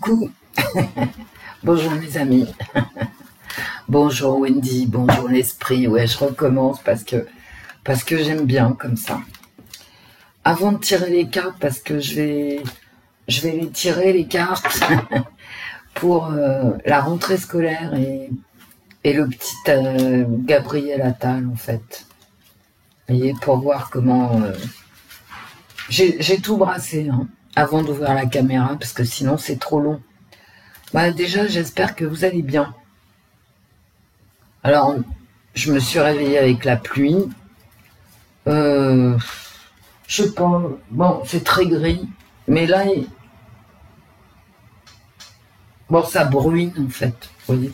Coucou, bonjour mes amis, bonjour Wendy, bonjour l'esprit, ouais je recommence parce que j'aime bien comme ça. Avant de tirer les cartes, parce que je vais les tirer les cartes pour la rentrée scolaire et le petit Gabriel Attal en fait. Vous voyez, pour voir comment... j'ai tout brassé hein, avant d'ouvrir la caméra parce que sinon c'est trop long. Bah, déjà, j'espère que vous allez bien. Alors, je me suis réveillée avec la pluie. Je sais pas. Bon, c'est très gris. Mais là, bon, ça bruine, en fait. Vous voyez.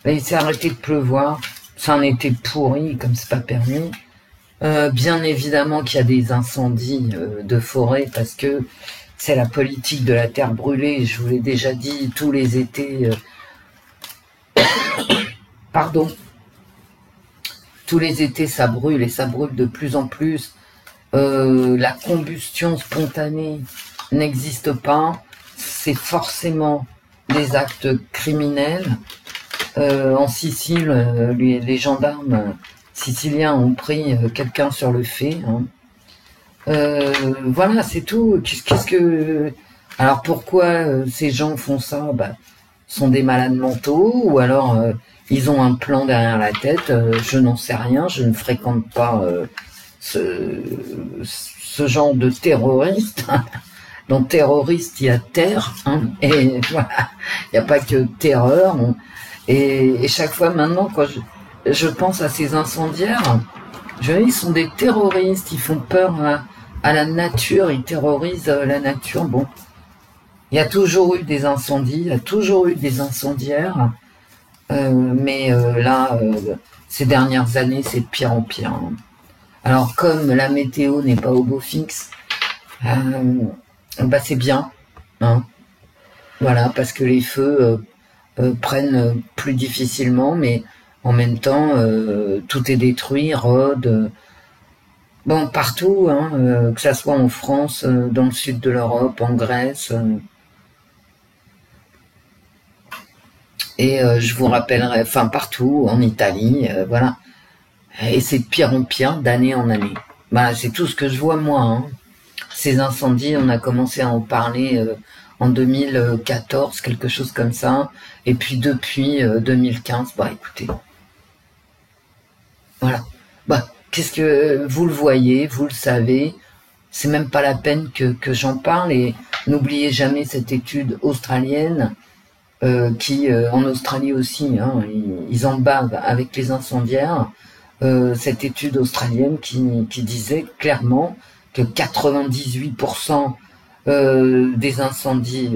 Là, il s'est arrêté de pleuvoir. C'est un été pourri, comme c'est pas permis. Bien évidemment qu'il y a des incendies de forêt parce que c'est la politique de la terre brûlée. Je vous l'ai déjà dit, tous les étés... Pardon. Tous les étés, ça brûle et ça brûle de plus en plus. La combustion spontanée n'existe pas. C'est forcément des actes criminels. En Sicile, les gendarmes siciliens ont pris quelqu'un sur le fait. Hein. Voilà, c'est tout. Qu'est-ce que... Alors pourquoi ces gens font ça? Bah, sont des malades mentaux ou alors ils ont un plan derrière la tête. Je n'en sais rien. Je ne fréquente pas ce genre de terroriste. Dans terroriste, il y a terre. Hein, et voilà, il n'y a pas que terreur. Et chaque fois maintenant, quand je pense à ces incendiaires, ils sont des terroristes. Ils font peur à la nature. Ils terrorisent la nature. Bon. Il y a toujours eu des incendies, il y a toujours eu des incendiaires, mais là, ces dernières années, c'est de pire en pire. Hein. Alors, comme la météo n'est pas au beau fixe, bah c'est bien, hein. Voilà, parce que les feux prennent plus difficilement, mais en même temps, tout est détruit, rôde. Bon, partout, hein, que ça soit en France, dans le sud de l'Europe, en Grèce. Et je vous rappellerai, enfin partout, en Italie, voilà. Et c'est de pire en pire, d'année en année. Bah, c'est tout ce que je vois moi. Hein. Ces incendies, on a commencé à en parler en 2014, quelque chose comme ça. Et puis depuis 2015, bah écoutez. Voilà. Bah, qu'est-ce que vous le voyez, vous le savez. C'est même pas la peine que j'en parle. Et n'oubliez jamais cette étude australienne. Qui en Australie aussi, hein, ils en bavent avec les incendiaires. Cette étude australienne qui disait clairement que 98% des incendies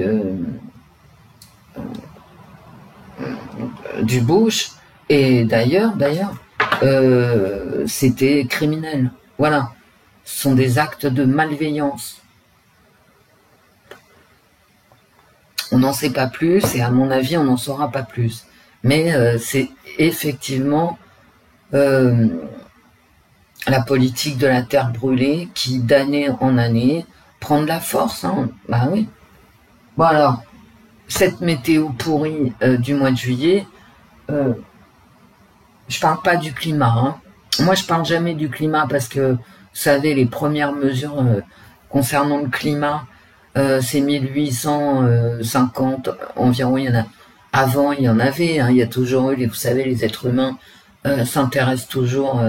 du bush et d'ailleurs, c'était criminel. Voilà, ce sont des actes de malveillance. On n'en sait pas plus et à mon avis on n'en saura pas plus. Mais c'est effectivement la politique de la terre brûlée qui d'année en année prend de la force. Hein. Bah oui. Bon alors, cette météo pourrie du mois de juillet, je parle pas du climat. Hein. Moi je parle jamais du climat parce que vous savez les premières mesures concernant le climat, c'est 1850 environ. Il y en a avant, il y en avait. Hein, il y a toujours eu. Vous savez, les êtres humains s'intéressent toujours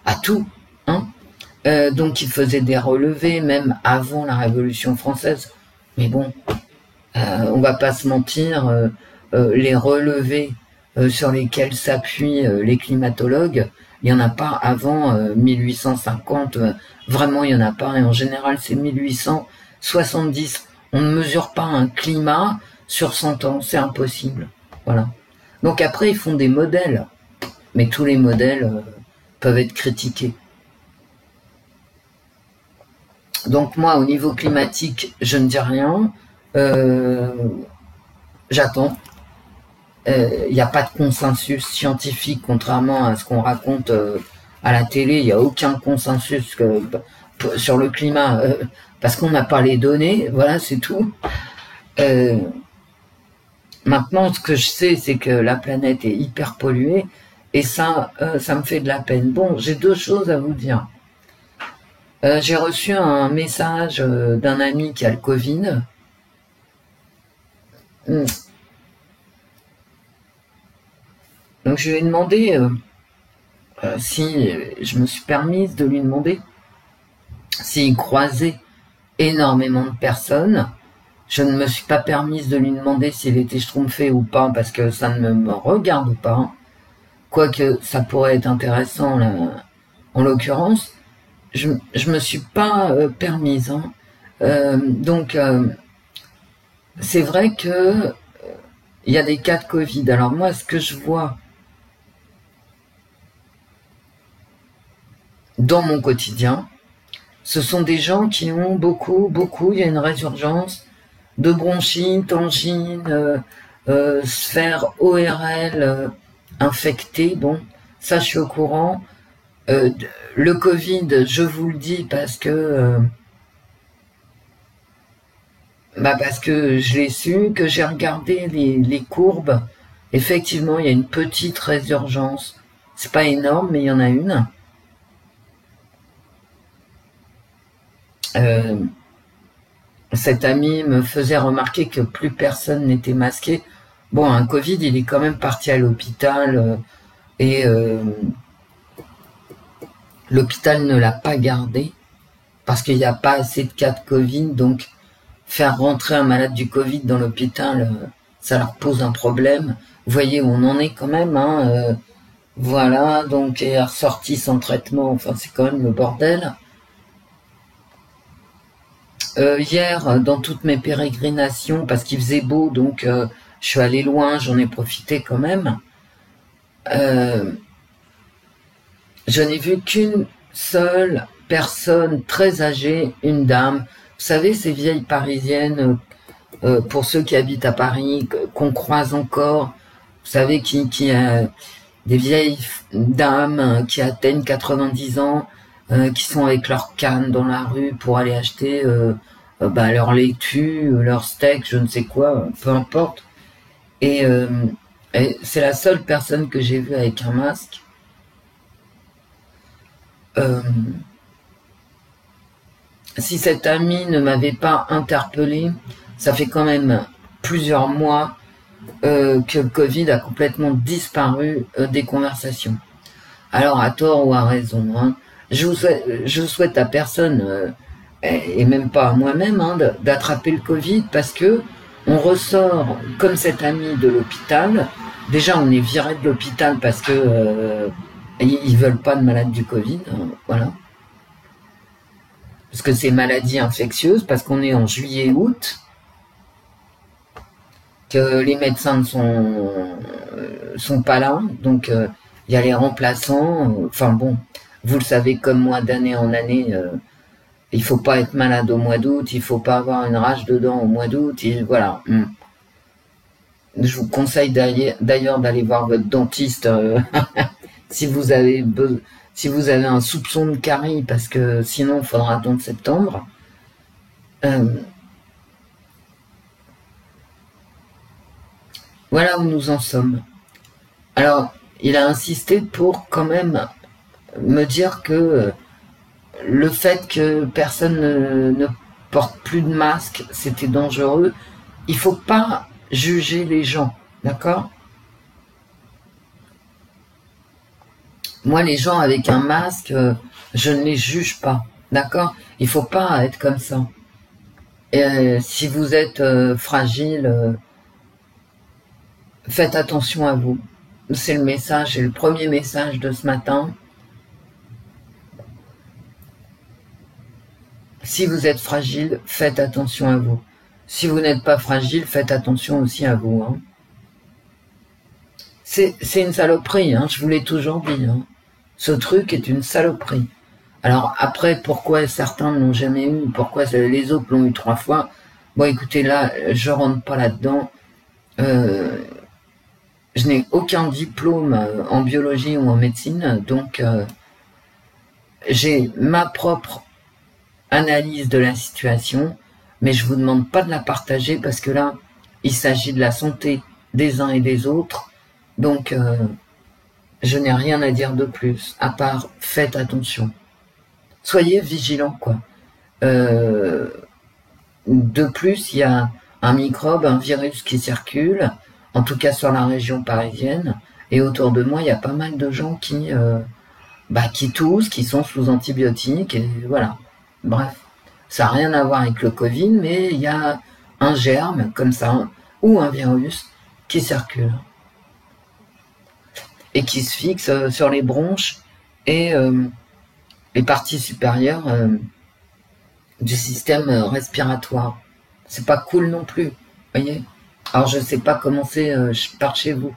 à tout. Hein, donc, ils faisaient des relevés même avant la Révolution française. Mais bon, on va pas se mentir. Les relevés sur lesquels s'appuient les climatologues, il y en a pas avant 1850. Vraiment, il y en a pas. Et en général, c'est 1870. On ne mesure pas un climat sur 100 ans, c'est impossible. Voilà. Donc après, ils font des modèles, mais tous les modèles peuvent être critiqués. Donc moi, au niveau climatique, je ne dis rien. J'attends. Il n'y a pas de consensus scientifique, contrairement à ce qu'on raconte à la télé. Il n'y a aucun consensus sur le climat. Parce qu'on n'a pas les données, voilà, c'est tout. Maintenant, ce que je sais, c'est que la planète est hyper polluée, et ça me fait de la peine. Bon, j'ai deux choses à vous dire. J'ai reçu un message d'un ami qui a le Covid. Donc je lui ai demandé si je me suis permise de lui demander s'il croisait énormément de personnes. Je ne me suis pas permise de lui demander s'il était schtroumpfé ou pas, parce que ça ne me regarde pas. Quoique ça pourrait être intéressant là, en l'occurrence. Je me suis pas permise. Hein. Donc c'est vrai que il y a des cas de Covid. Alors moi, ce que je vois dans mon quotidien, ce sont des gens qui ont beaucoup, il y a une résurgence de bronchite, angine, sphère ORL infectée. Bon, ça je suis au courant. Le Covid, je vous le dis parce que je l'ai su, que j'ai regardé les courbes. Effectivement, il y a une petite résurgence. C'est pas énorme, mais il y en a une. Cet ami me faisait remarquer que plus personne n'était masqué. Bon, un Covid, il est quand même parti à l'hôpital et l'hôpital ne l'a pas gardé parce qu'il n'y a pas assez de cas de Covid. Donc, faire rentrer un malade du Covid dans l'hôpital, ça leur pose un problème. Vous voyez où on en est quand même. Hein, voilà, donc, il est ressorti sans traitement. Enfin, c'est quand même le bordel. Hier, dans toutes mes pérégrinations, parce qu'il faisait beau, donc je suis allée loin, j'en ai profité quand même. Je n'ai vu qu'une seule personne très âgée, une dame. Vous savez, ces vieilles parisiennes, pour ceux qui habitent à Paris, qu'on croise encore, vous savez, qui des vieilles dames qui atteignent 90 ans, qui sont avec leur canne dans la rue pour aller acheter leur laitue, leur steak, je ne sais quoi, peu importe. Et c'est la seule personne que j'ai vue avec un masque. Si cet ami ne m'avait pas interpellé, ça fait quand même plusieurs mois que le Covid a complètement disparu des conversations. Alors, à tort ou à raison, hein, je souhaite à personne, et même pas à moi-même, hein, d'attraper le Covid parce que on ressort, comme cet ami de l'hôpital. Déjà, on est viré de l'hôpital parce que ils veulent pas de malade du Covid, hein, voilà. Parce que c'est maladie infectieuse, parce qu'on est en juillet-août, que les médecins ne sont pas là, donc il y a les remplaçants. Enfin bon, vous le savez comme moi, d'année en année, il faut pas être malade au mois d'août, il faut pas avoir une rage de dents au mois d'août, voilà. Je vous conseille d'ailleurs d'aller voir votre dentiste si vous avez un soupçon de carie, parce que sinon il faudra attendre septembre. Voilà où nous en sommes. Alors, il a insisté pour quand même me dire que le fait que personne ne porte plus de masque, c'était dangereux. Il faut pas juger les gens, d'accord? Moi, les gens avec un masque, je ne les juge pas, d'accord? Il faut pas être comme ça. Et si vous êtes fragile, faites attention à vous. C'est le message, c'est le premier message de ce matin. Si vous êtes fragile, faites attention à vous. Si vous n'êtes pas fragile, faites attention aussi à vous. Hein. C'est une saloperie, hein, je vous l'ai toujours dit. Hein. Ce truc est une saloperie. Alors après, pourquoi certains ne l'ont jamais eu, pourquoi les autres l'ont eu 3 fois, bon écoutez, là, je rentre pas là-dedans. Je n'ai aucun diplôme en biologie ou en médecine, donc j'ai ma propre analyse de la situation, mais je vous demande pas de la partager parce que là, il s'agit de la santé des uns et des autres. Donc, je n'ai rien à dire de plus, à part faites attention. Soyez vigilants, quoi. De plus, il y a un microbe, un virus qui circule, en tout cas sur la région parisienne, et autour de moi, il y a pas mal de gens qui toussent, qui sont sous antibiotiques, et voilà. Bref, ça n'a rien à voir avec le Covid, mais il y a un germe, comme ça, ou un virus, qui circule, et qui se fixe sur les bronches et les parties supérieures du système respiratoire. C'est pas cool non plus, voyez. Alors je sais pas comment c'est par chez vous.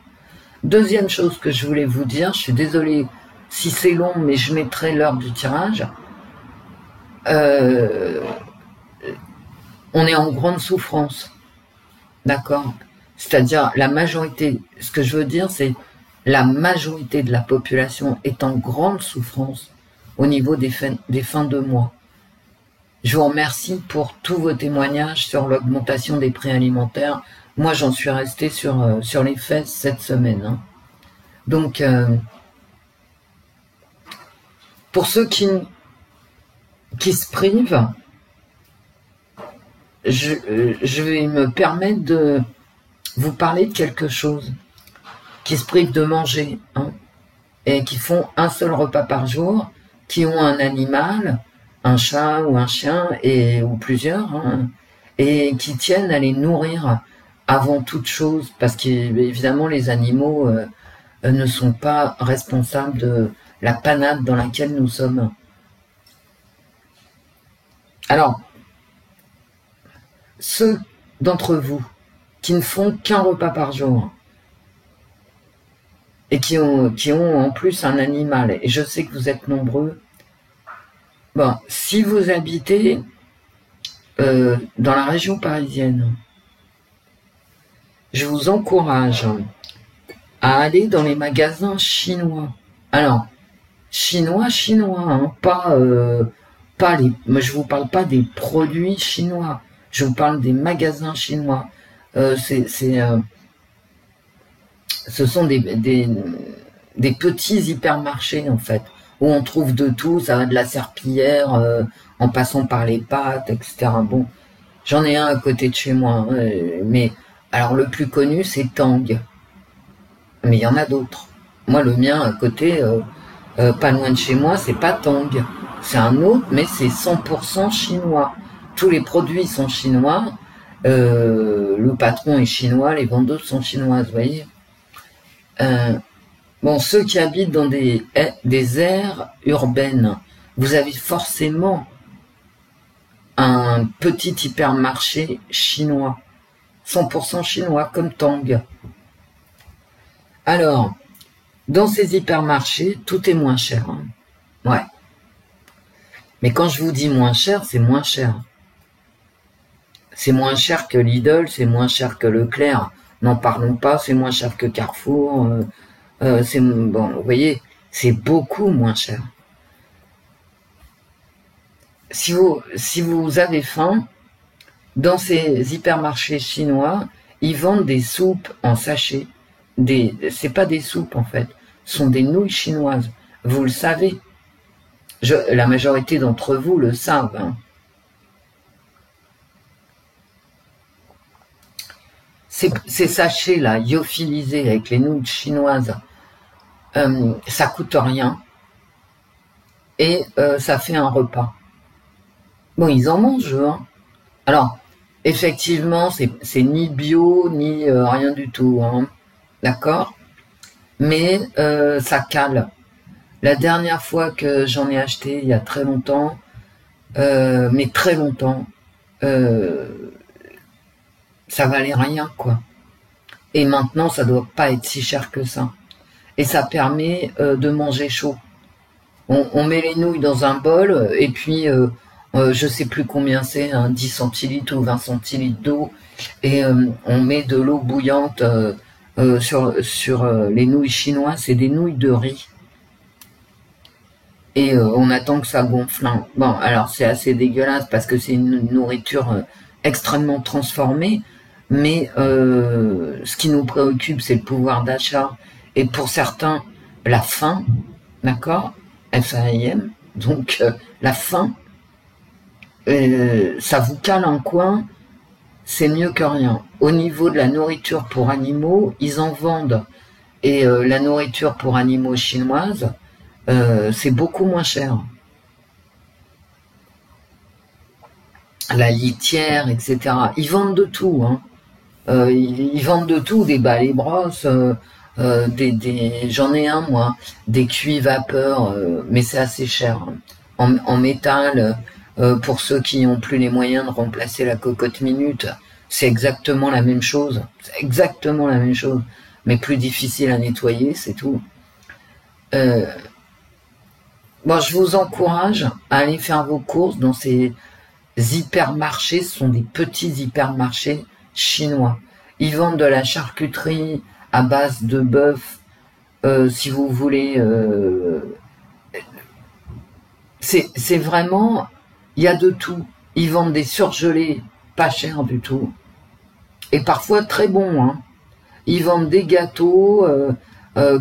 Deuxième chose que je voulais vous dire, je suis désolée si c'est long, mais je mettrai l'heure du tirage. On est en grande souffrance, d'accord? C'est-à-dire la majorité, ce que je veux dire, c'est la majorité de la population est en grande souffrance au niveau des fins de mois. Je vous remercie pour tous vos témoignages sur l'augmentation des prix alimentaires. Moi, j'en suis resté sur les fesses cette semaine. Hein. Donc, pour ceux qui se privent, je vais me permettre de vous parler de quelque chose. Qui se privent de manger, hein, et qui font un seul repas par jour, qui ont un animal, un chat ou un chien, ou plusieurs, hein, et qui tiennent à les nourrir avant toute chose, parce qu'évidemment les animaux ne sont pas responsables de la panade dans laquelle nous sommes. Alors, ceux d'entre vous qui ne font qu'un repas par jour, et qui ont en plus un animal, et je sais que vous êtes nombreux, bon, si vous habitez dans la région parisienne, je vous encourage à aller dans les magasins chinois. Alors, chinois, hein, pas moi je vous parle pas des produits chinois, je vous parle des magasins chinois. Ce sont des petits hypermarchés, en fait, où on trouve de tout, ça va de la serpillière, en passant par les pâtes, etc. Bon, j'en ai un à côté de chez moi, hein, mais alors le plus connu, c'est Tang. Mais il y en a d'autres. Moi, le mien à côté, pas loin de chez moi, c'est pas Tang. C'est un autre, mais c'est 100% chinois. Tous les produits sont chinois, le patron est chinois, les vendeuses sont chinoises, vous voyez. Bon, ceux qui habitent dans des aires urbaines, vous avez forcément un petit hypermarché chinois, 100% chinois, comme Tang. Alors, dans ces hypermarchés, tout est moins cher. Hein. Ouais. Mais quand je vous dis moins cher, c'est moins cher. C'est moins cher que Lidl, c'est moins cher que Leclerc. N'en parlons pas, c'est moins cher que Carrefour. Bon, vous voyez, c'est beaucoup moins cher. Si vous avez faim, dans ces hypermarchés chinois, ils vendent des soupes en sachet. C'est pas des soupes en fait, ce sont des nouilles chinoises. Vous le savez. La majorité d'entre vous le savent. Hein. Ces sachets-là, lyophilisés avec les nouilles chinoises, ça coûte rien. Et ça fait un repas. Bon, ils en mangent, hein. Alors, effectivement, c'est ni bio, ni rien du tout. Hein. D'accord ? Mais ça cale. La dernière fois que j'en ai acheté, il y a très longtemps, mais très longtemps, ça valait rien, quoi. Et maintenant, ça doit pas être si cher que ça. Et ça permet de manger chaud. On met les nouilles dans un bol, et puis, je sais plus combien c'est, 10 centilitres ou 20 centilitres d'eau, et on met de l'eau bouillante sur les nouilles chinoises, c'est des nouilles de riz. Et on attend que ça gonfle. Hein. Bon, alors c'est assez dégueulasse parce que c'est une nourriture extrêmement transformée, mais ce qui nous préoccupe, c'est le pouvoir d'achat, et pour certains, la faim, d'accord, F-A-I-M, donc la faim, ça vous cale un coin, c'est mieux que rien. Au niveau de la nourriture pour animaux, ils en vendent, et la nourriture pour animaux chinoise, c'est beaucoup moins cher. La litière, etc. Ils vendent de tout, hein. Ils vendent de tout, des balais et brosses, j'en ai un moi, des cuits vapeur, mais c'est assez cher, hein. En métal, pour ceux qui n'ont plus les moyens de remplacer la cocotte minute, c'est exactement la même chose, c'est exactement la même chose, mais plus difficile à nettoyer, c'est tout. Moi, je vous encourage à aller faire vos courses dans ces hypermarchés. Ce sont des petits hypermarchés chinois. Ils vendent de la charcuterie à base de bœuf, si vous voulez. C'est vraiment, il y a de tout. Ils vendent des surgelés pas chers du tout, et parfois très bons, hein. Ils vendent des gâteaux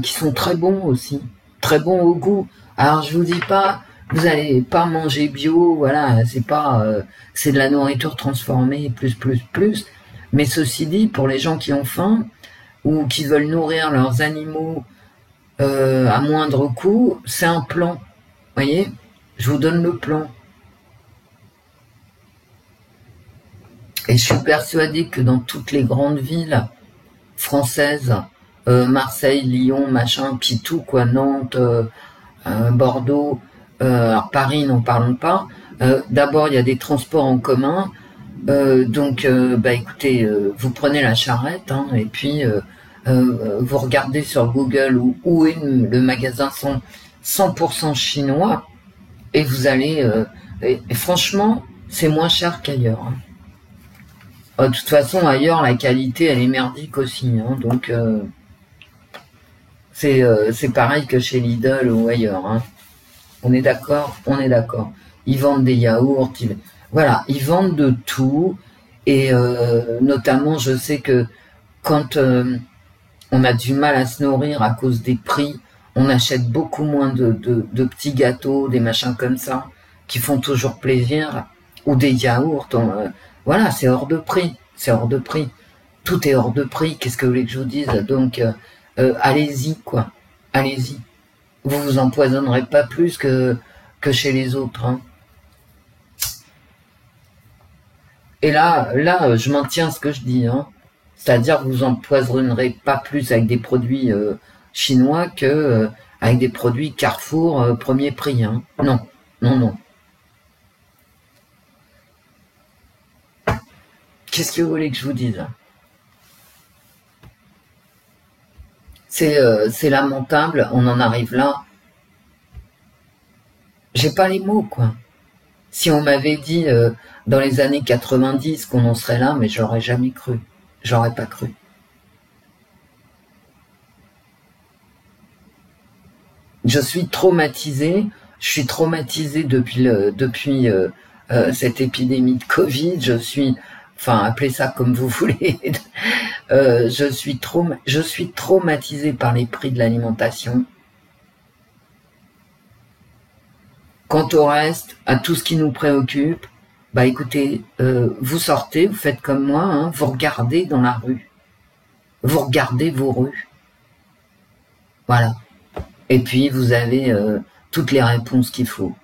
qui sont très bons aussi, très bons au goût. Alors je vous dis pas, vous allez pas manger bio, voilà, c'est pas, c'est de la nourriture transformée, plus. Mais ceci dit, pour les gens qui ont faim ou qui veulent nourrir leurs animaux à moindre coût, c'est un plan. Voyez, je vous donne le plan. Et je suis persuadée que dans toutes les grandes villes françaises, Marseille, Lyon, machin, puis tout quoi, Nantes, Bordeaux, alors Paris, n'en parlons pas. D'abord, il y a des transports en commun, donc bah écoutez, vous prenez la charrette, hein, et puis vous regardez sur Google où est le magasin 100% chinois, et vous allez, et franchement, c'est moins cher qu'ailleurs, hein. De toute façon, ailleurs, la qualité, elle est merdique aussi, hein, donc c'est pareil que chez Lidl ou ailleurs, hein. On est d'accord? On est d'accord. Ils vendent des yaourts, voilà, ils vendent de tout, et notamment, je sais que quand on a du mal à se nourrir à cause des prix, on achète beaucoup moins de petits gâteaux, des machins comme ça, qui font toujours plaisir, ou des yaourts, voilà, c'est hors de prix, c'est hors de prix. Tout est hors de prix, qu'est-ce que vous voulez que je vous dise? Donc, allez-y, quoi. Allez-y. Vous vous empoisonnerez pas plus que chez les autres, hein. Et là, je maintiens ce que je dis, hein. C'est-à-dire que vous empoisonnerez pas plus avec des produits chinois que avec des produits Carrefour premier prix, hein. Non, non, non. Qu'est-ce que vous voulez que je vous dise? C'est lamentable, on en arrive là. J'ai pas les mots, quoi. Si on m'avait dit dans les années 90 qu'on en serait là, mais j'aurais jamais cru. J'aurais pas cru. Je suis traumatisée. Je suis traumatisée depuis cette épidémie de Covid. Je suis, enfin, appelez ça comme vous voulez. Je suis traumatisée par les prix de l'alimentation. Quant au reste, à tout ce qui nous préoccupe, bah écoutez, vous sortez, vous faites comme moi, hein, vous regardez dans la rue. Vous regardez vos rues. Voilà. Et puis vous avez toutes les réponses qu'il faut.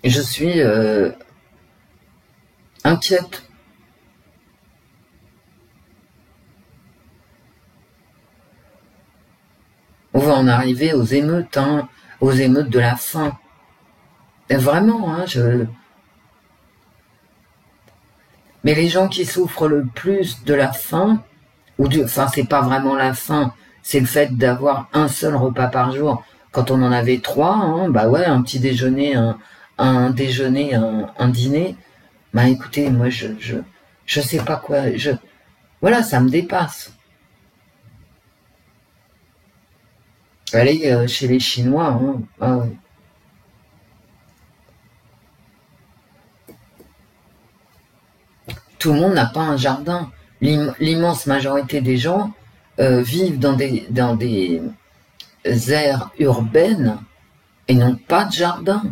Et je suis inquiète. On va en arriver aux émeutes, hein, aux émeutes de la faim. Et vraiment, hein, mais les gens qui souffrent le plus de la faim, enfin, c'est pas vraiment la faim, c'est le fait d'avoir un seul repas par jour. Quand on en avait trois, hein, bah ouais, un petit déjeuner, un déjeuner, un dîner. Bah écoutez, moi je sais pas quoi, voilà, ça me dépasse. Allez chez les Chinois, hein, ah ouais. Tout le monde n'a pas un jardin. L'immense majorité des gens vivent dans des aires urbaines et n'ont pas de jardin.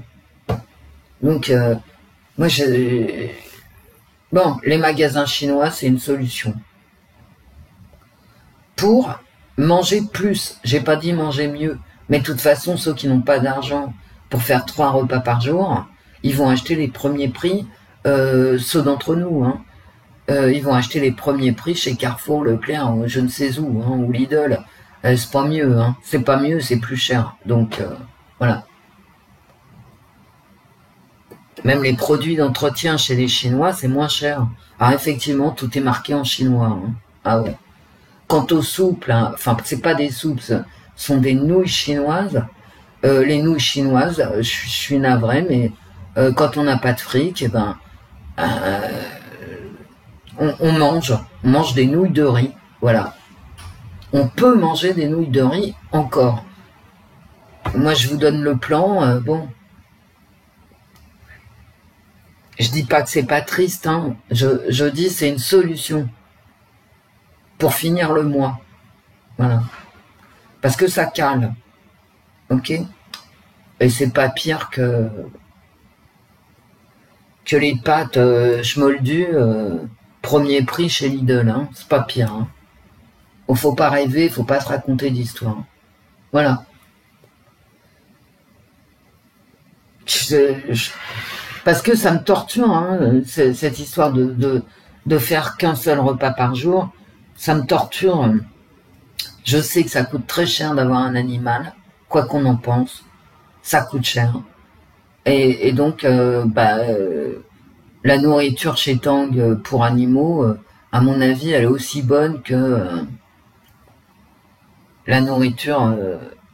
Donc, moi, bon, les magasins chinois, c'est une solution. Pour manger plus, j'ai pas dit manger mieux, mais de toute façon, ceux qui n'ont pas d'argent pour faire 3 repas par jour, ils vont acheter les premiers prix, ceux d'entre nous, hein. Ils vont acheter les premiers prix chez Carrefour, Leclerc, ou je ne sais où, hein, ou Lidl. C'est pas mieux, hein. C'est pas mieux, c'est plus cher. Donc, voilà. Même les produits d'entretien chez les Chinois, c'est moins cher. Alors effectivement, tout est marqué en chinois, hein. Ah ouais. Quant aux soupes, là, enfin, c'est pas des soupes, ce sont des nouilles chinoises. Les nouilles chinoises, je suis navré, mais quand on n'a pas de fric, eh ben, on mange des nouilles de riz. Voilà. On peut manger des nouilles de riz encore. Moi, je vous donne le plan, bon. Je dis pas que c'est pas triste, hein. Je dis c'est une solution pour finir le mois. Voilà. Parce que ça cale. Ok? Et c'est pas pire que les pâtes schmoldues premier prix chez Lidl, hein. C'est pas pire, hein. Faut pas rêver, faut pas se raconter d'histoire. Voilà. Parce que ça me torture, hein, cette histoire de faire qu'un seul repas par jour. Ça me torture. Je sais que ça coûte très cher d'avoir un animal, quoi qu'on en pense. Ça coûte cher. Et donc, la nourriture chez Tang pour animaux, à mon avis, elle est aussi bonne que la nourriture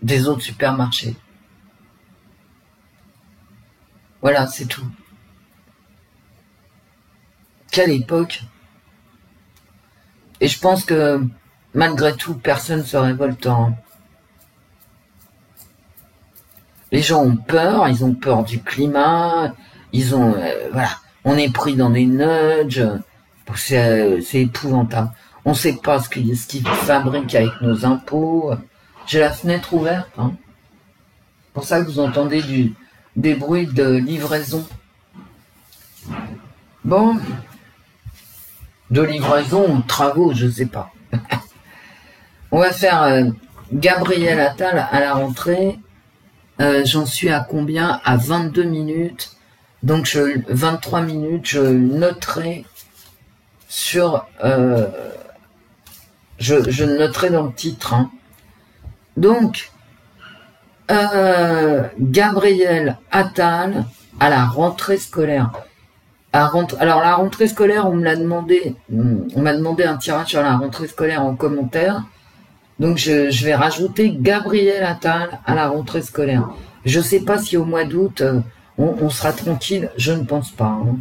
des autres supermarchés. Voilà, c'est tout. Quelle époque! Et je pense que, malgré tout, personne ne se révoltant. Les gens ont peur, ils ont peur du climat, ils ont... voilà, on est pris dans des nudges, c'est épouvantable. On ne sait pas ce qu'ils fabriquent avec nos impôts. J'ai la fenêtre ouverte, hein. C'est pour ça que vous entendez des bruits de livraison. Bon, de livraison ou de travaux, je sais pas. On va faire Gabriel Attal à la rentrée. J'en suis à combien? À 22 minutes. Donc 23 minutes, je noterai sur... je noterai dans le titre, hein. Donc, Gabriel Attal à la rentrée scolaire. Alors la rentrée scolaire, on m'a demandé un tirage sur la rentrée scolaire en commentaire. Donc je vais rajouter Gabriel Attal à la rentrée scolaire. Je sais pas si au mois d'août on sera tranquille, je ne pense pas, hein.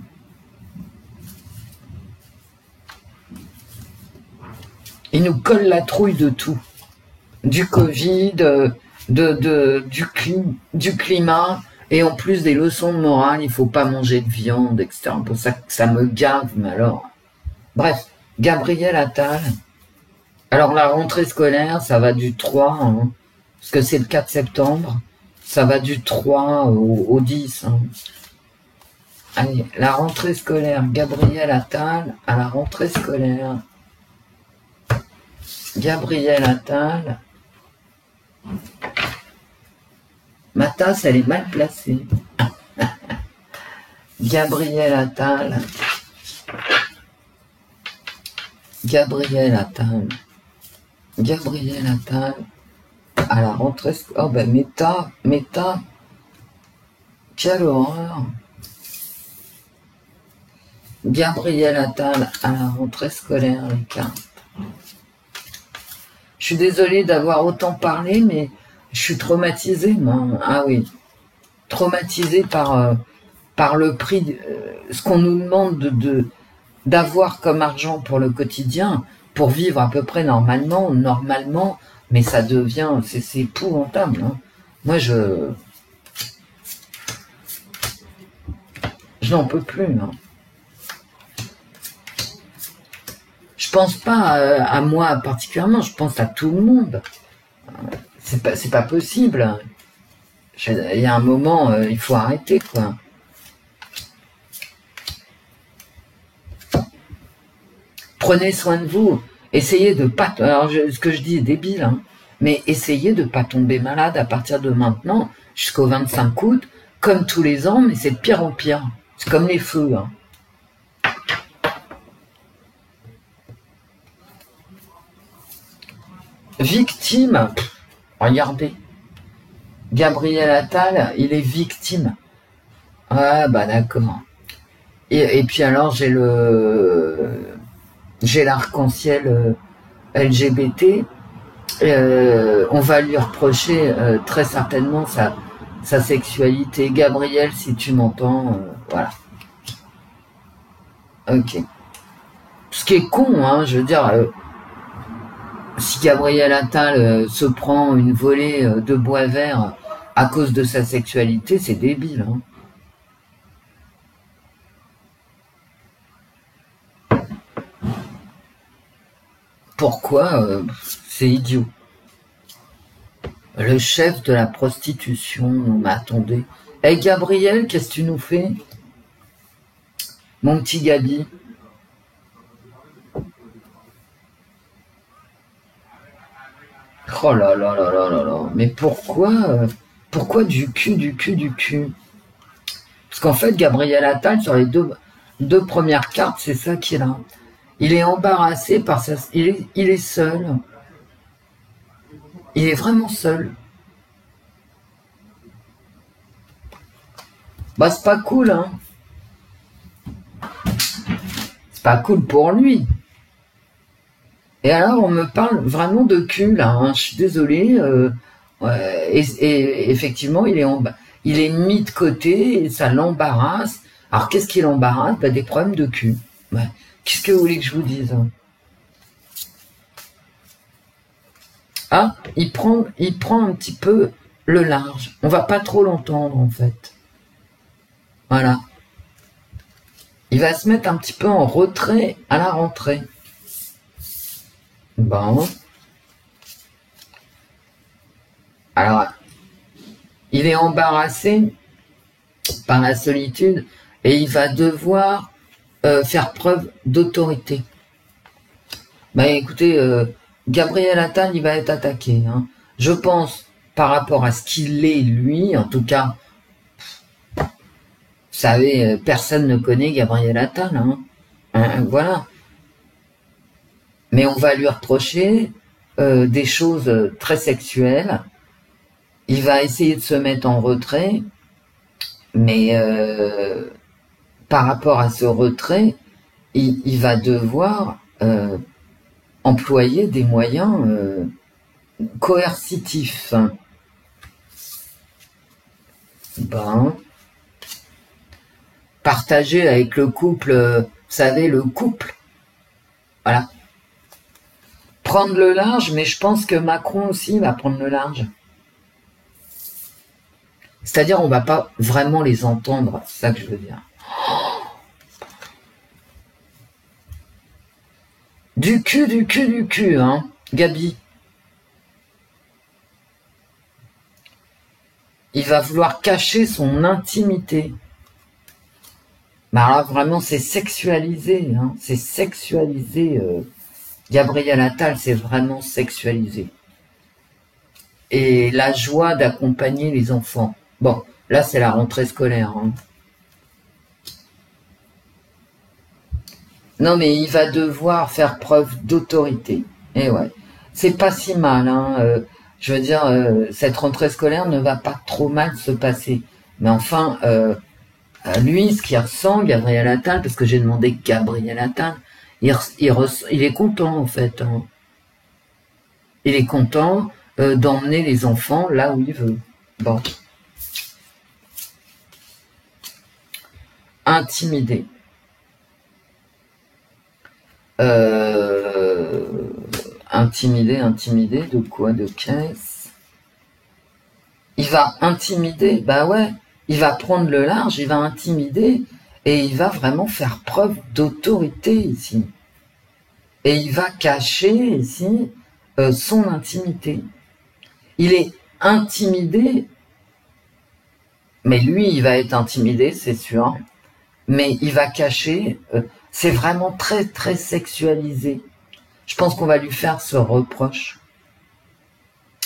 Il nous colle la trouille de tout. Du Covid, du climat, et en plus des leçons de morale, il faut pas manger de viande, etc. Pour ça, ça me gave, mais alors... Bref, Gabriel Attal. Alors la rentrée scolaire, ça va du 3, hein, parce que c'est le 4 septembre, ça va du 3 au 10. Hein. Allez, la rentrée scolaire, Gabriel Attal à la rentrée scolaire. Gabriel Attal. Ma tasse, elle est mal placée. Gabriel Attal. Gabriel Attal. Gabriel Attal. À la rentrée... Oh ben, méta. Quelle horreur. Gabriel Attal à la rentrée scolaire, les cartes. Je suis désolée d'avoir autant parlé, mais je suis traumatisée, moi. Ah oui. Traumatisée par le prix, ce qu'on nous demande d'avoir comme argent pour le quotidien, pour vivre à peu près normalement, mais ça devient, c'est épouvantable, hein. Moi, je n'en peux plus, hein. pense pas à moi particulièrement, je pense à tout le monde. C'est pas possible. Il y a un moment, il faut arrêter, quoi. Prenez soin de vous. Essayez de pas... Alors, ce que je dis est débile, hein, mais essayez de pas tomber malade à partir de maintenant, jusqu'au 25 août, comme tous les ans, mais c'est de pire en pire. C'est comme les feux, hein. Victime, regardez. Gabriel Attal, il est victime. Ah, bah d'accord. Et puis alors, j'ai l'arc-en-ciel LGBT. On va lui reprocher très certainement sa sexualité. Gabriel, si tu m'entends, voilà. Ok. Ce qui est con, hein, je veux dire, si Gabriel Attal se prend une volée de bois vert à cause de sa sexualité, c'est débile, hein. Pourquoi c'est idiot. Le chef de la prostitution, non mais attendez. Hey Gabriel, qu'est-ce que tu nous fais? Mon petit Gabi. Oh là là là là là là. Mais pourquoi du cul? Parce qu'en fait, Gabriel Attal, sur les deux premières cartes, c'est ça qu'il a. Il est embarrassé par sa... Il est seul. Il est vraiment seul. Bah, c'est pas cool, hein. C'est pas cool pour lui. Et alors, on me parle vraiment de cul, là, hein. Je suis désolée. Et effectivement, il est mis de côté et ça l'embarrasse. Alors, qu'est-ce qui l'embarrasse? Bah, des problèmes de cul. Ouais. Qu'est-ce que vous voulez que je vous dise? Ah, il prend un petit peu le large. On va pas trop l'entendre, en fait. Voilà. Il va se mettre un petit peu en retrait à la rentrée. Bon. Alors, il est embarrassé par la solitude et il va devoir faire preuve d'autorité. Bah écoutez, Gabriel Attal, il va être attaqué, hein. Je pense, par rapport à ce qu'il est, lui, en tout cas, vous savez, personne ne connaît Gabriel Attal, hein. Voilà. Mais on va lui reprocher des choses très sexuelles. Il va essayer de se mettre en retrait, mais par rapport à ce retrait, il va devoir employer des moyens coercitifs. Bon. Partager avec le couple, vous savez, le couple. Voilà. Prendre le large, mais je pense que Macron aussi va prendre le large. C'est-à-dire, on va pas vraiment les entendre, c'est ça que je veux dire. Du cul, hein, Gabi. Il va vouloir cacher son intimité. Bah alors vraiment, c'est sexualisé, hein, c'est sexualisé. Gabriel Attal, c'est vraiment sexualisé. Et la joie d'accompagner les enfants. Bon, là, c'est la rentrée scolaire, hein. Non, mais il va devoir faire preuve d'autorité. Et ouais, c'est pas si mal, hein. Je veux dire, cette rentrée scolaire ne va pas trop mal se passer. Mais enfin, lui, ce qu'il ressent, Gabriel Attal, parce que j'ai demandé Gabriel Attal, il est content, en fait, hein. Il est content d'emmener les enfants là où il veut. Bon. Intimidé. Intimidé, de quoi? De qu'est-ce? Il va intimider, bah ouais, il va prendre le large, il va intimider, et il va vraiment faire preuve d'autorité ici. et il va cacher ici son intimité. Il est intimidé, mais lui, il va être intimidé, c'est sûr, mais il va cacher, c'est vraiment très, très sexualisé. Je pense qu'on va lui faire ce reproche.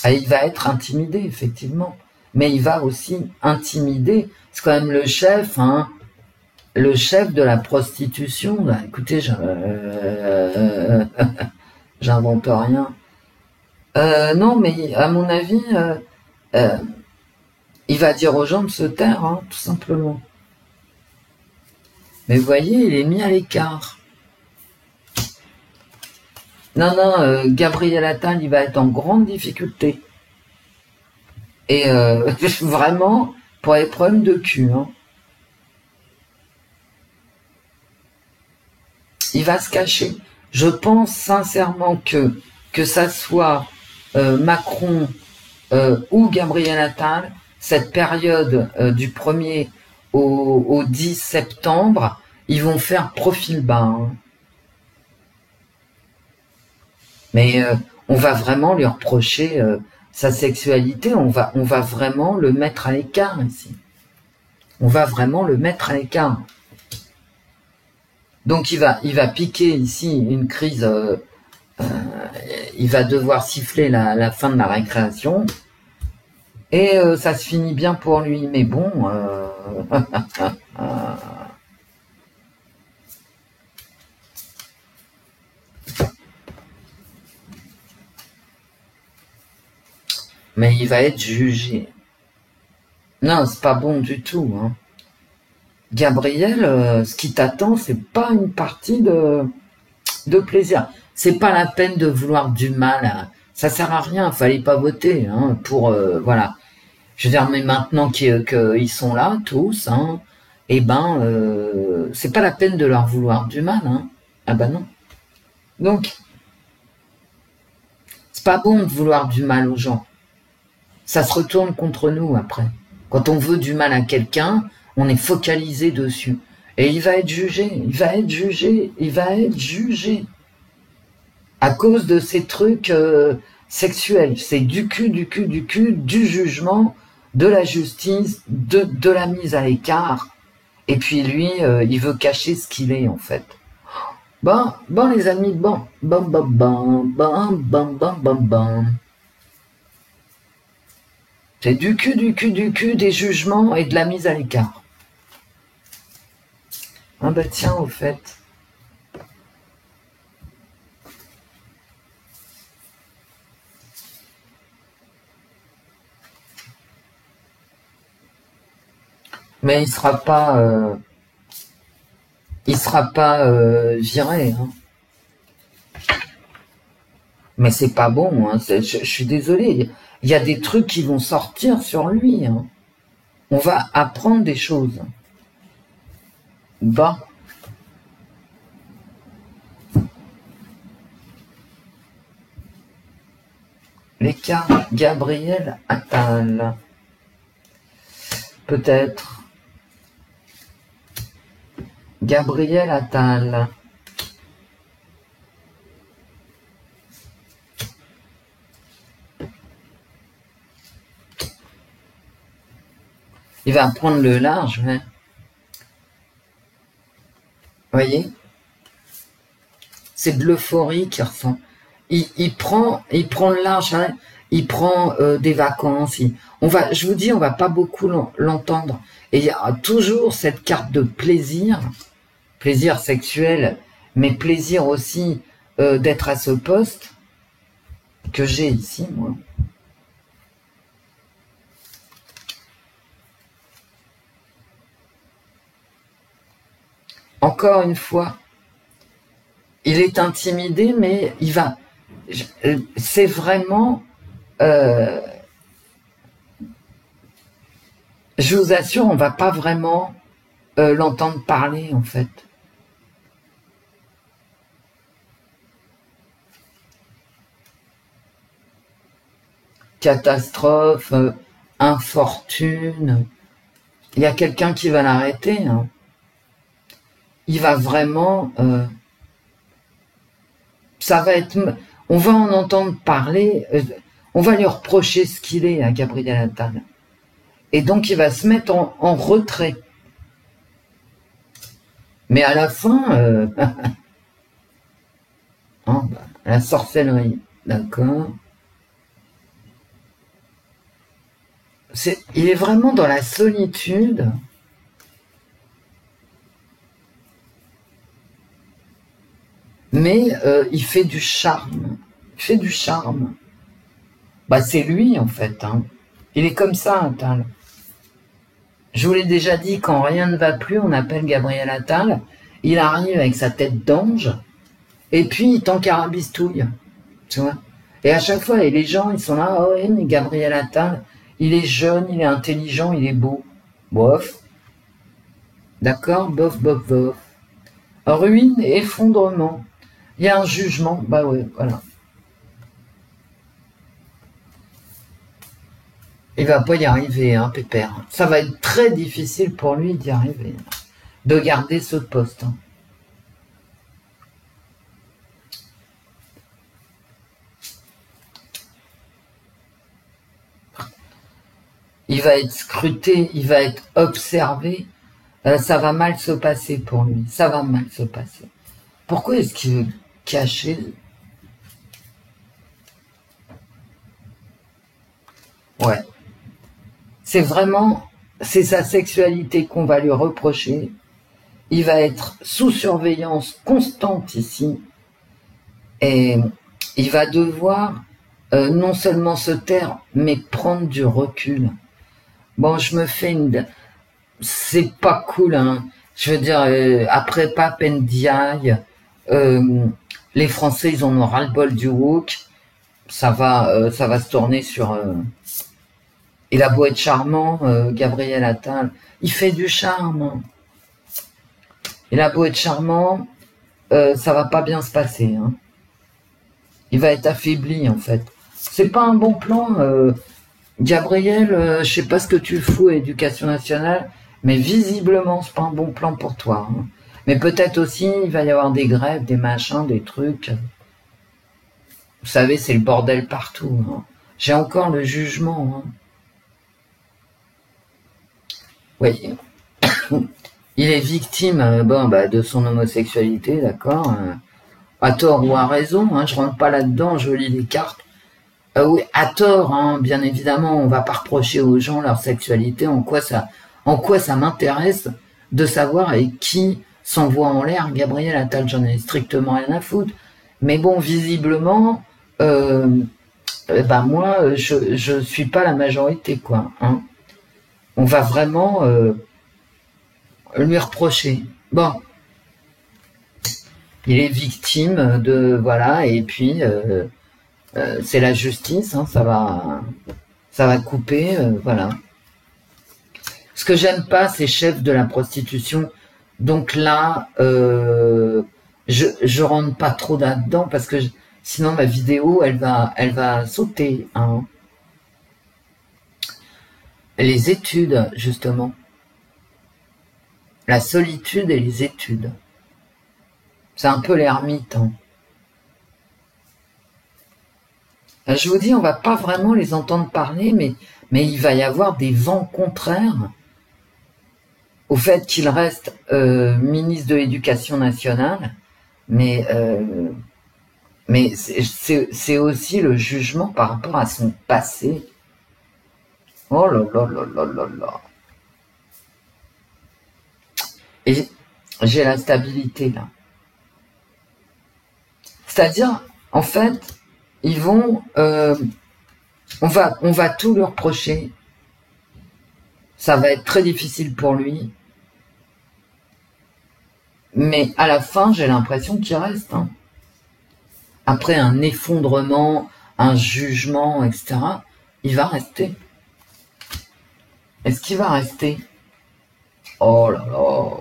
Et il va être intimidé, effectivement, mais il va aussi intimider. C'est quand même le chef, hein, le chef de la prostitution. Là. Écoutez, j'invente rien. Non, mais à mon avis, il va dire aux gens de se taire, hein, tout simplement. Mais vous voyez, il est mis à l'écart. Non, non, Gabriel Attal, il va être en grande difficulté. Et vraiment, pour les problèmes de cul. Hein. Il va se cacher. Je pense sincèrement que ça soit Macron ou Gabriel Attal, cette période du 1er au 10 septembre, ils vont faire profil bas. Hein. Mais on va vraiment lui reprocher sa sexualité, on va vraiment le mettre à l'écart ici. On va vraiment le mettre à l'écart. Donc il va piquer ici une crise, il va devoir siffler la fin de la récréation, et ça se finit bien pour lui, mais bon... mais il va être jugé. Non, c'est pas bon du tout. Hein. Gabriel, ce qui t'attend, c'est pas une partie de plaisir. C'est pas la peine de vouloir du mal. Ça sert à rien. Fallait pas voter hein, pour voilà. Je veux dire, mais maintenant qu'ils sont là tous, hein, eh ben, c'est pas la peine de leur vouloir du mal. Hein. Ah ben non. Donc, c'est pas bon de vouloir du mal aux gens. Ça se retourne contre nous après. Quand on veut du mal à quelqu'un, on est focalisé dessus. Et il va être jugé, il va être jugé, il va être jugé. À cause de ces trucs sexuels. C'est du cul, du jugement, de la justice, de la mise à l'écart. Et puis lui, il veut cacher ce qu'il est en fait. Bon les amis, bon. C'est du cul, des jugements et de la mise à l'écart. Ah bah tiens, au fait. Mais il sera pas viré. Hein. Mais c'est pas bon. Hein. Je suis désolé. Il y a des trucs qui vont sortir sur lui. Hein. On va apprendre des choses. Bah. L'écart Gabriel Attal. Peut-être. Gabriel Attal. Il va prendre le large, hein. Vous voyez? C'est de l'euphorie qu'il ressent. Il prend le large, hein. Il prend des vacances. Je vous dis, on va pas beaucoup l'entendre. Et il y a toujours cette carte de plaisir sexuel, mais plaisir aussi d'être à ce poste que j'ai ici, moi. Encore une fois, il est intimidé, mais il va... C'est vraiment... je vous assure, on va pas vraiment l'entendre parler, en fait. Catastrophe, infortune. Il y a quelqu'un qui va l'arrêter, hein. Il va vraiment... ça va être, on va en entendre parler, on va lui reprocher ce qu'il est à Gabriel Attal. Et donc, il va se mettre en retrait. Mais à la fin, hein, bah, la sorcellerie, d'accord. Il est vraiment dans la solitude. Mais il fait du charme. Il fait du charme. Bah, c'est lui, en fait. Hein. Il est comme ça, Attal. Je vous l'ai déjà dit, quand rien ne va plus, on appelle Gabriel Attal. Il arrive avec sa tête d'ange. Et puis, il t'encarabistouille. Tu vois. Et à chaque fois, et les gens, ils sont là, oh ouais, mais Gabriel Attal, il est jeune, il est intelligent, il est beau. Bof. D'accord. Bof, bof, bof. Ruine, effondrement. Il y a un jugement. Bah ouais, voilà. Il va pas y arriver, hein, Pépère. Ça va être très difficile pour lui d'y arriver. De garder ce poste. Hein. Il va être scruté, il va être observé. Ça va mal se passer pour lui. Ça va mal se passer. Pourquoi est-ce qu'il veut cacher? Ouais. C'est vraiment, c'est sa sexualité qu'on va lui reprocher. Il va être sous surveillance constante ici. Et il va devoir non seulement se taire, mais prendre du recul. Bon, je me fais une... C'est pas cool, hein. Je veux dire, après Pape Ndiaye, les Français, ils en ont ras-le-bol du woke. Ça va se tourner sur... Il a beau être charmant, Gabriel Attal, il fait du charme. Il a beau être charmant, ça va pas bien se passer. Hein. Il va être affaibli, en fait. C'est pas un bon plan. Gabriel, je sais pas ce que tu fous à Éducation nationale, mais visiblement, c'est pas un bon plan pour toi. Hein. Mais peut-être aussi, il va y avoir des grèves, des machins, des trucs. Vous savez, c'est le bordel partout. Hein. J'ai encore le jugement. Hein. Oui. Il est victime de son homosexualité, d'accord. À tort ou à raison, hein, je rentre pas là-dedans, je lis les cartes. Oui, à tort, hein, bien évidemment, on va pas reprocher aux gens leur sexualité, en quoi ça m'intéresse de savoir avec qui s'envoie en l'air Gabriel Attal, j'en ai strictement rien à foutre. Mais bon, visiblement, moi, je suis pas la majorité, quoi. Hein. On va vraiment lui reprocher. Bon, il est victime de voilà, et puis c'est la justice, hein, ça va couper, voilà. Ce que j'aime pas, c'est chef de la prostitution. Donc là, je rentre pas trop là-dedans parce que sinon ma vidéo, elle va sauter. Hein. Les études, justement. La solitude et les études. C'est un peu l'ermite. Hein. Je vous dis, on va pas vraiment les entendre parler, mais il va y avoir des vents contraires au fait qu'il reste ministre de l'Éducation nationale, mais c'est aussi le jugement par rapport à son passé. Oh là là là là là là. Et j'ai la stabilité là. C'est-à-dire, en fait, ils vont, on va tout lui reprocher. Ça va être très difficile pour lui. Mais à la fin, j'ai l'impression qu'il reste. Hein. Après un effondrement, un jugement, etc., il va rester. Est-ce qu'il va rester? Oh là là.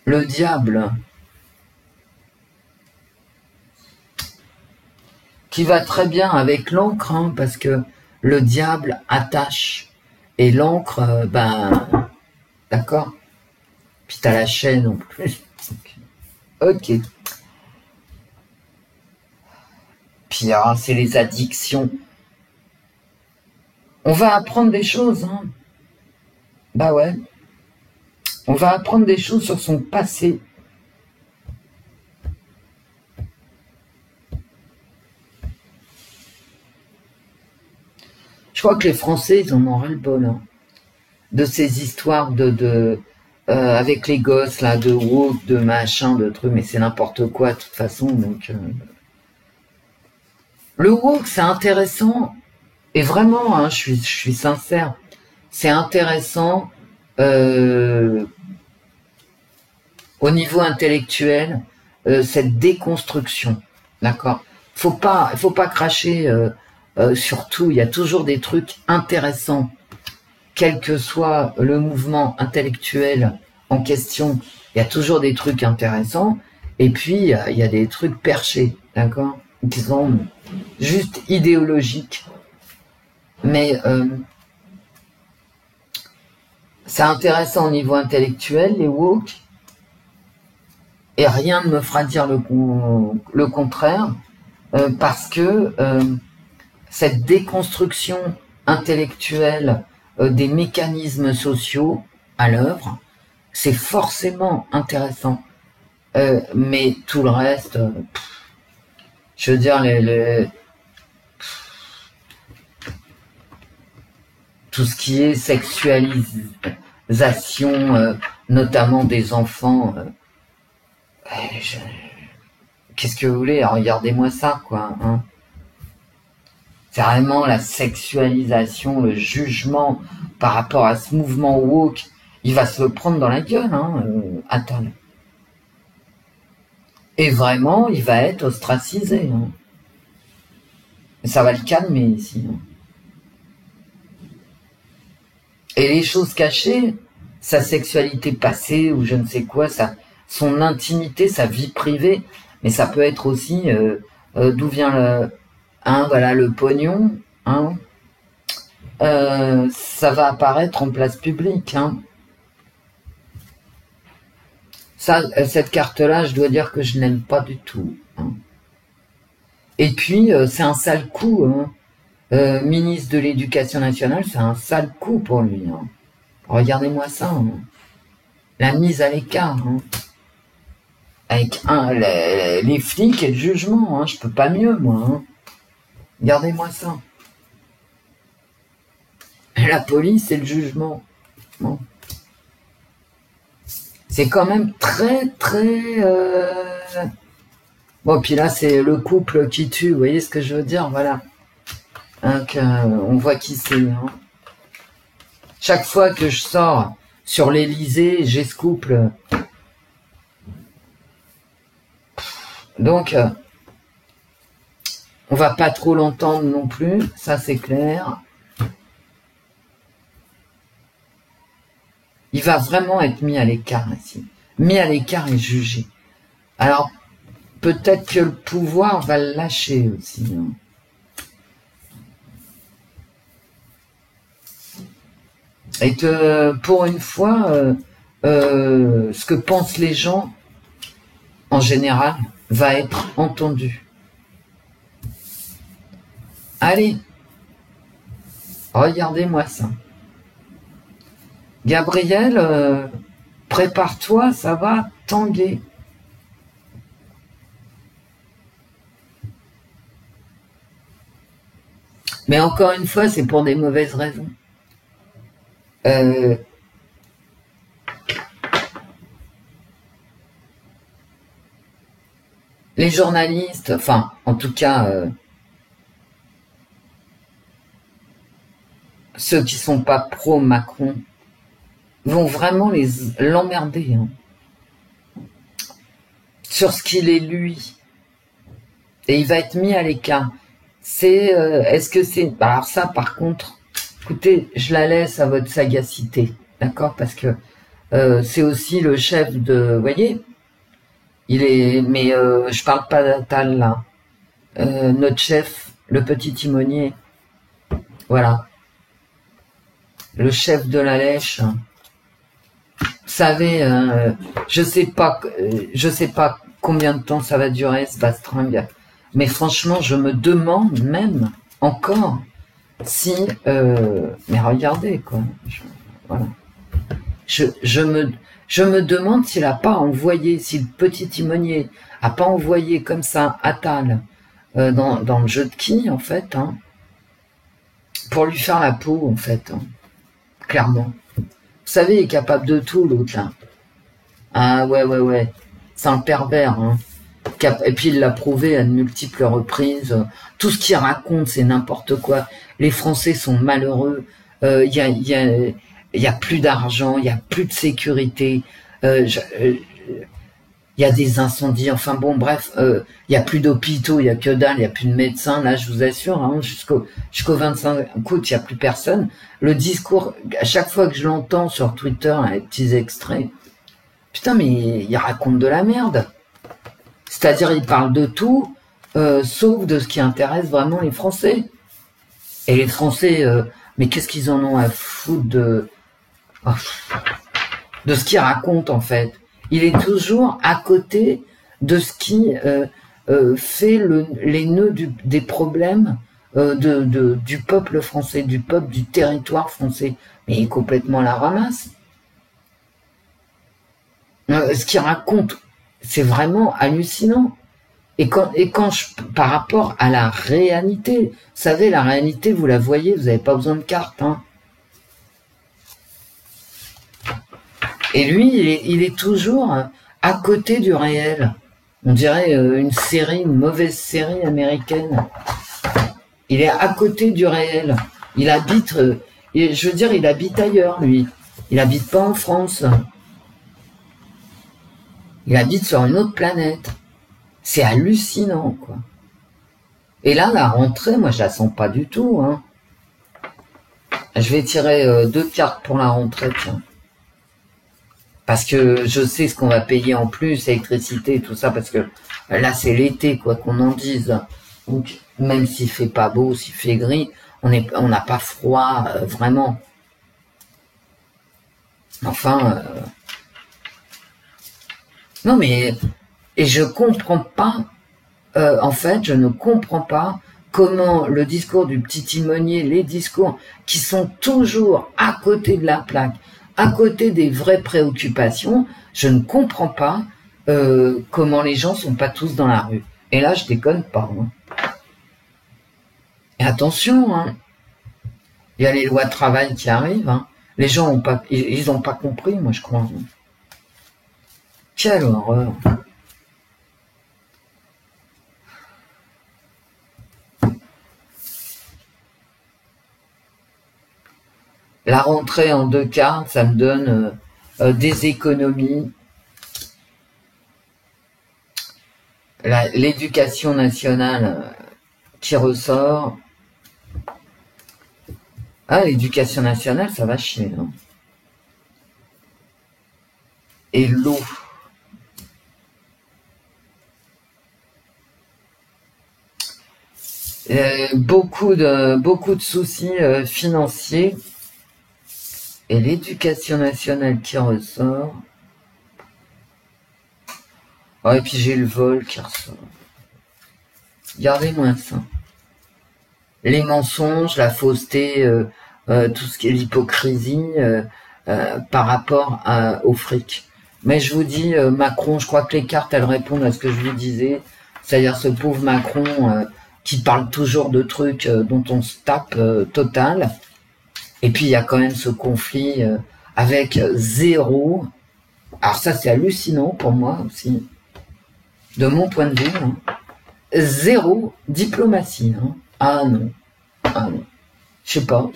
Le diable. Qui va très bien avec l'encre, hein, parce que le diable attache. Et l'encre, d'accord. Puis t'as la chaîne en plus. Ok. Puis c'est les addictions. On va apprendre des choses, hein. Bah ouais. On va apprendre des choses sur son passé. Je crois que les Français, ils en ont ras le bol, hein, de ces histoires avec les gosses, là, de woke, de machin, de trucs, mais c'est n'importe quoi, de toute façon, donc... Le woke, c'est intéressant, et vraiment, hein, je suis sincère, c'est intéressant au niveau intellectuel, cette déconstruction, d'accord? Faut pas cracher sur tout, il y a toujours des trucs intéressants, quel que soit le mouvement intellectuel en question, il y a toujours des trucs intéressants, et puis il y a des trucs perchés, d'accord? Qui sont juste idéologiques. Mais c'est intéressant au niveau intellectuel, les woke, et rien ne me fera dire le contraire, parce que cette déconstruction intellectuelle des mécanismes sociaux à l'œuvre, c'est forcément intéressant. Mais tout le reste, je veux dire, tout ce qui est sexualisation, notamment des enfants, qu'est-ce que vous voulez? Regardez-moi ça, quoi. Hein. C'est vraiment la sexualisation, le jugement par rapport à ce mouvement woke. Il va se le prendre dans la gueule, hein, attends. Et vraiment, il va être ostracisé. Hein. Ça va le calmer ici. Hein. Et les choses cachées, sa sexualité passée ou je ne sais quoi, son intimité, sa vie privée, mais ça peut être aussi d'où vient voilà, le pognon. Hein. Ça va apparaître en place publique. Hein. Cette carte-là, je dois dire que je n'aime pas du tout. Hein. Et puis, c'est un sale coup. Hein. Ministre de l'Éducation nationale, c'est un sale coup pour lui. Hein. Regardez-moi ça. Hein. La mise à l'écart. Hein. Avec les flics et le jugement. Hein. Je peux pas mieux, moi. Hein. Regardez-moi ça. La police et le jugement. Bon. C'est quand même très, très... Bon, puis là, c'est le couple qui tue. Vous voyez ce que je veux dire? Voilà. Donc, on voit qui c'est. Hein. Chaque fois que je sors sur l'Élysée, j'ai ce couple. Donc, on va pas trop l'entendre non plus. Ça, c'est clair. Il va vraiment être mis à l'écart ici. Mis à l'écart et jugé. Alors, peut-être que le pouvoir va le lâcher aussi. Hein. Et que, pour une fois, ce que pensent les gens, en général, va être entendu. Allez, regardez-moi ça. Gabriel, prépare-toi, ça va tanguer. Mais encore une fois, c'est pour des mauvaises raisons. Les journalistes, enfin, en tout cas, ceux qui sont pas pro-Macron, vont vraiment l'emmerder. Hein, sur ce qu'il est lui. Et il va être mis à l'écart. Est-ce que c'est... Alors ça, par contre, écoutez, je la laisse à votre sagacité, d'accord? Parce que c'est aussi le chef de... Vous voyez? Mais je parle pas d'Attal, là. Notre chef, le petit timonier. Voilà. Le chef de la Lèche. savez, je sais pas combien de temps ça va durer ce bastringue, mais franchement, je me demande même encore si, mais regardez quoi, voilà. Je me demande s'il a pas envoyé, si le petit timonier a pas envoyé comme ça Attal dans le jeu de quilles en fait, hein, pour lui faire la peau en fait, hein, clairement. Vous savez, il est capable de tout l'autre là. Ah ouais, c'est un pervers. Hein. Et puis il l'a prouvé à de multiples reprises. Tout ce qu'il raconte, c'est n'importe quoi. Les Français sont malheureux. Il y a plus d'argent, il y a plus de sécurité. Il y a des incendies. Enfin bon, bref, il y a plus d'hôpitaux, il y a que dalle, il y a plus de médecins. Là, je vous assure, hein, jusqu'au 25 août, il y a plus personne. Le discours, à chaque fois que je l'entends sur Twitter, les petits extraits. Putain, mais il raconte de la merde. C'est-à-dire, il parle de tout, sauf de ce qui intéresse vraiment les Français. Et les Français, mais qu'est-ce qu'ils en ont à foutre de ce qu'il raconte, en fait. Il est toujours à côté de ce qui fait les nœuds des problèmes du peuple français, du peuple, du territoire français. Mais il est complètement à la ramasse. Ce qu'il raconte, c'est vraiment hallucinant. Et quand par rapport à la réalité, vous savez, la réalité, vous la voyez, vous n'avez pas besoin de carte. Hein. Et lui, il est toujours à côté du réel. On dirait une mauvaise série américaine. Il est à côté du réel. Il habite, je veux dire, il habite ailleurs, lui. Il habite pas en France. Il habite sur une autre planète. C'est hallucinant, quoi. Et là, la rentrée, moi, je la sens pas du tout, hein. Je vais tirer 2 cartes pour la rentrée, tiens. Parce que je sais ce qu'on va payer en plus, électricité et tout ça, parce que là, c'est l'été, quoi qu'on en dise. Donc, même s'il fait pas beau, s'il fait gris, on n'a pas froid, vraiment. Enfin... Non, mais... Et je comprends pas, en fait, je ne comprends pas comment le discours du petit timonier, les discours qui sont toujours à côté de la plaque, à côté des vraies préoccupations, je ne comprends pas comment les gens sont pas tous dans la rue. Et là, je déconne pas. Hein. Et attention, hein, il y a les lois de travail qui arrivent. Hein. Les gens ont pas, ils ont pas compris, moi je crois. Hein. Quelle horreur. La rentrée en 2 cartes, ça me donne des économies. L'éducation nationale qui ressort. Ah, l'éducation nationale, ça va chier. Hein. Et l'eau. Beaucoup de soucis financiers. Et l'éducation nationale qui ressort. Oh, et puis j'ai le vol qui ressort. Gardez-moi ça. Les mensonges, la fausseté, tout ce qui est l'hypocrisie par rapport au fric. Mais je vous dis, Macron, je crois que les cartes, elles répondent à ce que je vous disais. C'est-à-dire ce pauvre Macron qui parle toujours de trucs dont on se tape total. Et puis il y a quand même ce conflit avec zéro. Alors ça c'est hallucinant pour moi aussi, de mon point de vue. Hein. Zéro diplomatie. Hein. Ah non. Je sais pas.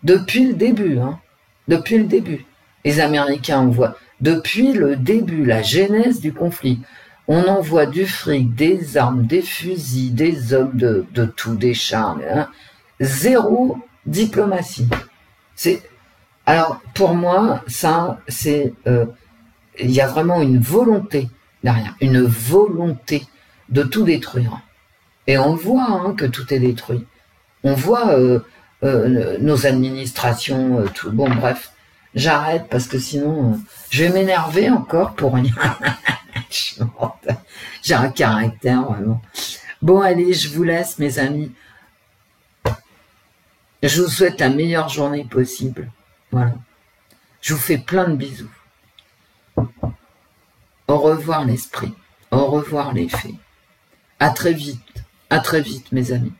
Depuis le début. Hein. Depuis le début. Les Américains envoient. Depuis le début, la genèse du conflit. On envoie du fric, des armes, des fusils, des hommes, de tout, des chars. Hein. Zéro diplomatie. Alors pour moi ça c'est il y a vraiment une volonté derrière, une volonté de tout détruire. Et on voit hein, que tout est détruit. On voit nos administrations, tout. Bon bref, J'arrête parce que sinon, je vais m'énerver encore pour rien. J'ai un caractère, vraiment. Bon, allez, je vous laisse, mes amis. Je vous souhaite la meilleure journée possible. Voilà. Je vous fais plein de bisous. Au revoir l'esprit. Au revoir les fées. À très vite, mes amis.